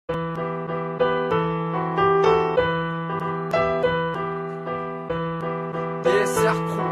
DSR Crew.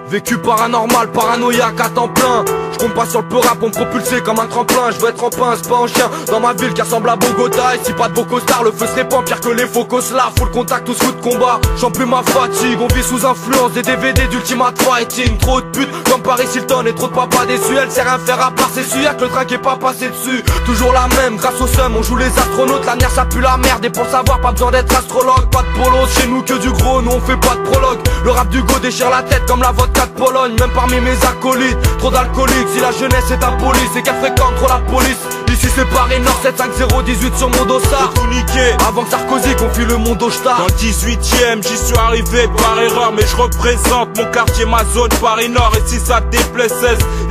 Vécu paranormal, paranoïaque à temps plein. Je compte pas sur le peu rap pour me propulser comme un tremplin. Je veux être en pince, pas en chien. Dans ma ville qui ressemble à Bogota. Et si pas de beau costard, le feu serait pas pire que les faux coslards. Full contact, tous fous de combat. J'en plus ma fatigue, on vit sous influence des DVD d'Ultimate Fighting. Trop de putes comme Paris Hilton et trop de papas déçus. Elle sait rien faire à part s'essuyer avec le train qui est pas passé dessus. Toujours la même, grâce au seum, on joue les astronautes. L'avenir ça pue la merde et pour le savoir pas besoin d'être astrologue. Pas de polo, chez nous que du gros, nous on fait pas de prologue. Le rap du go déchire la tête comme la vodka de Pologne. Même parmi mes acolytes, trop d'alcooliques. Si la jeunesse est un police et qu'elle fréquente trop la police. Ici c'est Paris Nord 75018 sur mon dossard. Tout niqué. Avant que Sarkozy confie le monde au star. Dans le 18ème, j'y suis arrivé par erreur. Mais je représente mon quartier, ma zone, Paris Nord. Et si ça te déplaît, 16,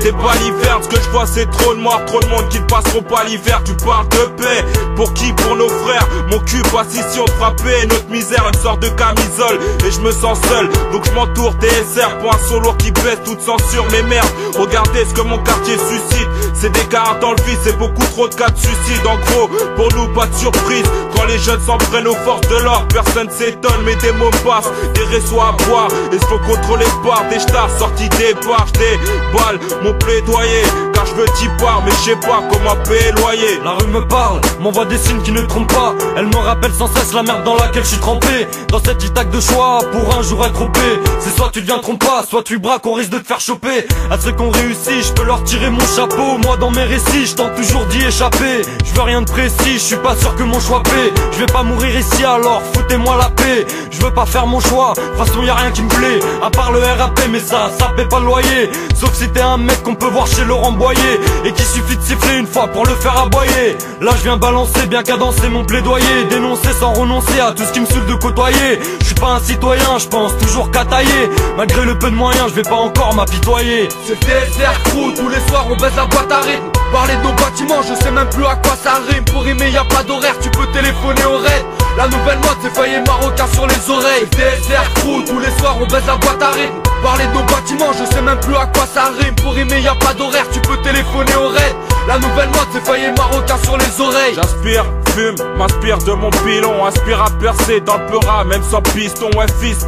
t'es pas l'hiver. Ce que je vois c'est trop de morts, trop de monde qui ne passeront pas l'hiver. Tu parles de paix, pour qui? Pour nos frères. Mon cul passe ici, on te frappait. Notre misère, une sorte de camisole. Et je me sens seul, donc je m'entoure DSR. Pour un son lourd qui baisse toute censure. Mais merde, regardez ce que mon quartier suscite. C'est des cartes dans le vide, c'est beaucoup trop de cas de suicide. En gros, pour nous pas de surprise. Quand les jeunes s'en prennent aux forces de l'ordre, personne s'étonne, mais des mots passent, des réseaux à boire. Et faut contrôler le bar, des stars sortis des bars. J'déballe mon plaidoyer, car je veux t'y part, mais je sais pas comment payer le loyer. La rue me parle, m'envoie des signes qui ne trompent pas. Elle me rappelle sans cesse la merde dans laquelle je suis trempé. Dans cette itaque de choix, pour un jour être OP. C'est soit tu deviens trompe pas, soit tu braques, on risque de te faire choper. À ceux qu'on réussit, je peux leur tirer mon chapeau. Moi dans mes récits, je tente toujours d'y échapper. Je veux rien de précis, je suis pas sûr que mon choix paie. Je vais pas mourir ici alors, foutez-moi la paix. Je veux pas faire mon choix, de toute façon y'a rien qui me plaît. À part le RAP, mais ça paie pas le loyer. Sauf si t'es un mec qu'on peut voir chez Laurent Boyer et qu'il suffit de siffler une fois pour le faire aboyer. Là je viens balancer, bien cadencer mon plaidoyer. Dénoncer sans renoncer à tout ce qui me saoule de côtoyer. Je suis pas un citoyen, je pense toujours qu'à tailler. Malgré le peu de moyens, je vais pas encore m'apitoyer. C'est le DSR Crew, tous les soirs on baisse la boîte à rythme. Parler de nos bâtiments, je sais même plus à quoi ça rime. Pour rimer y'a pas d'horaire, tu peux téléphoner au raid. La nouvelle mode c'est faillé marocain sur les oreilles. DSR Crew, tous les soirs on baisse la boîte à rythme. Parler de nos bâtiments, je sais même plus à quoi ça rime. Pour rimer y'a pas d'horaire, tu peux téléphoner au raid. La nouvelle mode c'est faillé marocain sur les oreilles. J'aspire, fume, m'inspire de mon pilon. Aspire à percer dans le peura, même sans piston. Ouais fils,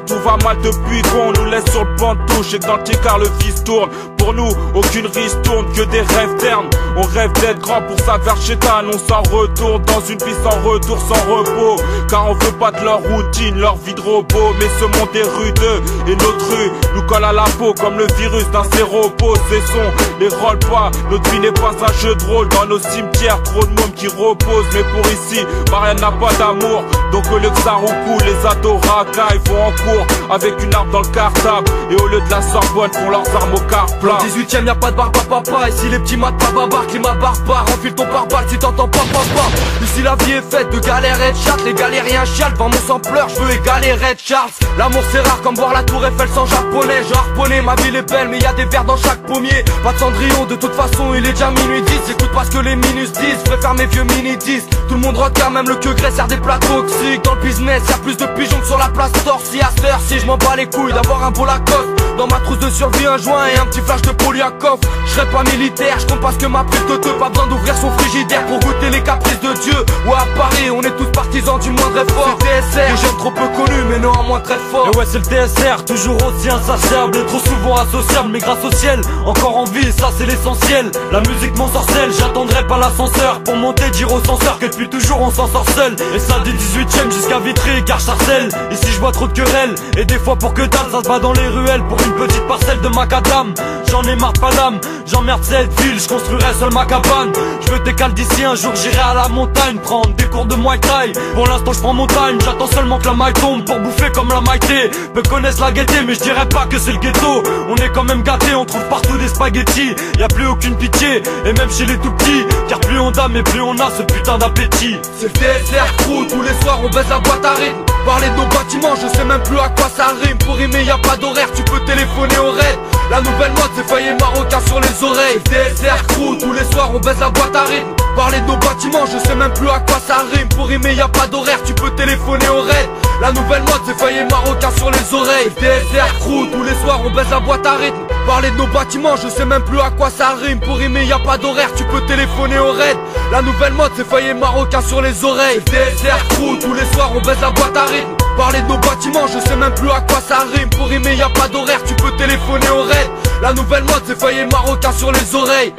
tout va mal depuis qu'on nous laisse sur le banc de touche. Et que dans le car le fils tourne. Pour nous, aucune ristourne, que des rêves ternes. On rêve d'être grand pour ça vers chétan. On s'en retourne dans une vie sans retour, sans repos. Car on veut pas de leur routine, leur vie de robot. Mais ce monde est rude et notre rue nous colle à la peau comme le virus d'un séropos. Cessons les rôles pas, notre vie n'est pas un jeu de rôle. Dans nos cimetières, trop de mômes qui reposent. Mais pour ici, Marianne n'a pas d'amour. Donc au lieu que ça roucoule, les ados racailles vont en cours avec une arme dans le cartable. Et au lieu de la Sorbonne, font leurs armes au car plat. 18ème y'a pas de barbe à papa. Ici les petits maths pas babar, climat barbare. Enfile ton pare-balles si t'entends pas papa. Ici la vie est faite de galères et de chattes. Les galériens chialent, devant mon sang pleure, je veux égaler Red Charles. L'amour c'est rare comme voir la tour Eiffel sans japonais. Je harponnais, ma ville est belle mais y'a des vers dans chaque pommier. Pas de Cendrillon, de toute façon il est déjà minuit 10. J'écoute pas ce que les minus disent, je préfère mes vieux mini 10. Tout le monde regarde, même le queue graisse sert des plats toxiques. Dans le business y'a plus de pigeons que sur la place Torsi. À cette heure si je m'en bats les couilles d'avoir un beau Lacoste. Dans ma trousse de survie un joint et un petit flash de Polyakov. Je serai pas militaire, je compte pas ce que ma prise de deux. Pas besoin d'ouvrir son frigidaire pour goûter les caprices de Dieu. Ouais à Paris on est tous partisans du moindre effort. C'est DSR, des jeunes trop peu connus mais néanmoins très forts. Et ouais c'est le DSR, toujours aussi insatiable et trop souvent associable. Mais grâce au ciel, encore en vie, ça c'est l'essentiel. La musique m'ensorcelle, j'attendrai pas l'ascenseur pour monter, dire au censeur que depuis toujours on s'en sort seul. Et ça du 18ème jusqu'à Vitry, car Sarcelles. Ici je vois trop de querelles, et des fois pour que dalle ça se bat dans les ruelles. Pour une petite parcelle de macadam, j'en ai marre pas d'âme. J'emmerde cette ville, je construirai seul ma cabane. Je veux décaler d'ici, un jour j'irai à la montagne prendre des cours de Muay Thai. Pour l'instant je prends mon time, j'attends seulement que la maille tombe pour bouffer comme la maïté. Peu connaissent la gaieté mais je dirais pas que c'est le ghetto. On est quand même gâtés, on trouve partout des spaghettis. Y'a plus aucune pitié, et même chez les tout petits. Car plus on dame et plus on a ce putain d'appétit. C'est le DSR Crew, tous les soirs on baisse la boîte à rythme. Parler de nos bâtiments, je sais même plus à quoi ça rime. Pour rimer y'a pas d'horaire, tu peux téléphoner au raid. La nouvelle mode c'est faillé marocain sur les oreilles. DSR Crew, tous les soirs on baisse la boîte à rythme. Parler de nos bâtiments, je sais même plus à quoi ça rime. Pour rimer y'a pas d'horaire, tu peux téléphoner au raid. La nouvelle mode c'est faillé marocain sur les oreilles. DSR Crew, tous les soirs on baisse la boîte à rythme. Parler de nos bâtiments, je sais même plus à quoi ça rime. Pour rimer y a pas d'horaire, tu peux téléphoner au raid. La nouvelle mode c'est faillir marocain sur les oreilles. DSR crew, tous les soirs on baisse la boîte à rythme. Parler de nos bâtiments, je sais même plus à quoi ça rime. Pour rimer y a pas d'horaire, tu peux téléphoner au raid. La nouvelle mode c'est faillir marocain sur les oreilles.